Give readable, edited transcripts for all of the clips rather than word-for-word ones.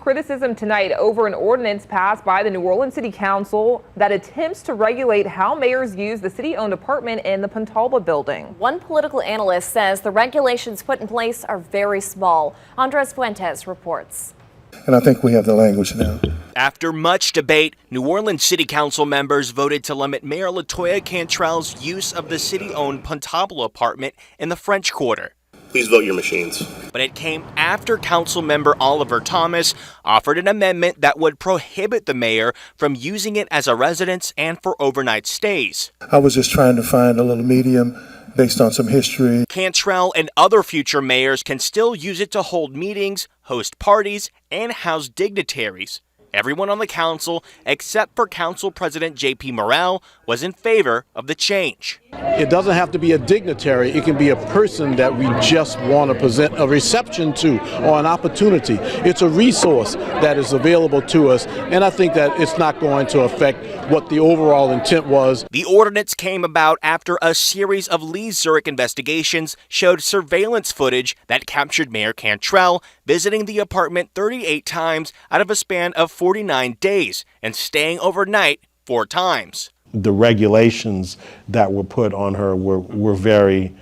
Criticism tonight over an ordinance passed by the New Orleans City Council that attempts to regulate how mayors use the city-owned apartment in the Pontalba building. One political analyst says the regulations put in place are very small. Andres Fuentes reports. And I think we have the language now. After much debate, New Orleans City Council members voted to limit Mayor Latoya Cantrell's use of the city-owned Pontalba Apartment in the French Quarter. Please vote your machines. But it came after Council member Oliver Thomas offered an amendment that would prohibit the mayor from using it as a residence and for overnight stays. I was just trying to find a little medium based on some history. Cantrell and other future mayors can still use it to hold meetings, host parties, and house dignitaries. Everyone on the council, except for Council President J.P. Morrell, was in favor of the change. It doesn't have to be a dignitary. It can be a person that we just want to present a reception to or an opportunity. It's a resource that is available to us, and I think that it's not going to affect what the overall intent was. The ordinance came about after a series of Lee Zurich investigations showed surveillance footage that captured Mayor Cantrell visiting the apartment 38 times out of a span of 49 days and staying overnight 4 times. The regulations that were put on her were very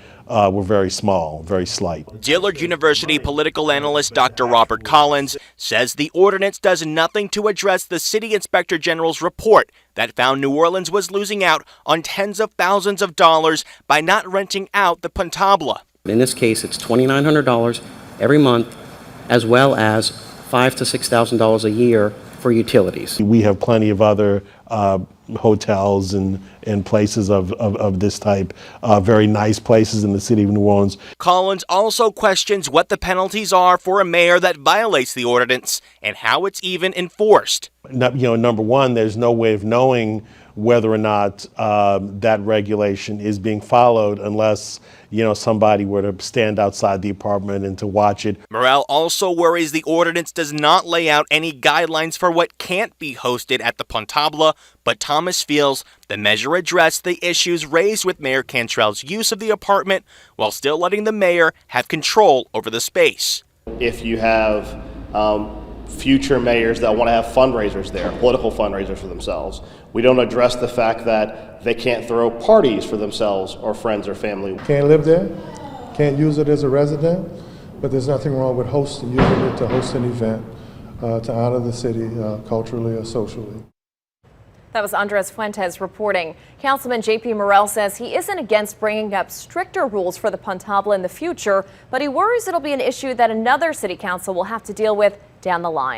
small, very slight. Dillard University political analyst Dr. Robert Collins says the ordinance does nothing to address the city inspector general's report that found New Orleans was losing out on tens of thousands of dollars by not renting out the Pontalba. In this case, it's $2,900 every month, as well as $5,000 to $6,000 a year for utilities. We have plenty of other hotels and places of this type, very nice places in the city of New Orleans. Collins also questions what the penalties are for a mayor that violates the ordinance and how it's even enforced. Number one, there's no way of knowing whether or not that regulation is being followed unless, somebody were to stand outside the apartment and to watch it. Morrell also worries the ordinance does not lay out any guidelines for what can't be hosted at the Pontalba, but Thomas feels the measure addressed the issues raised with Mayor Cantrell's use of the apartment while still letting the mayor have control over the space. If you have future mayors that want to have fundraisers there, political fundraisers for themselves, we don't address the fact that they can't throw parties for themselves or friends or family. Can't live there, can't use it as a resident, but there's nothing wrong with using it to host an event to honor the city culturally or socially. That was Andres Fuentes reporting. Councilman J.P. Morrell says he isn't against bringing up stricter rules for the Pontalba in the future, but he worries it'll be an issue that another city council will have to deal with down the line.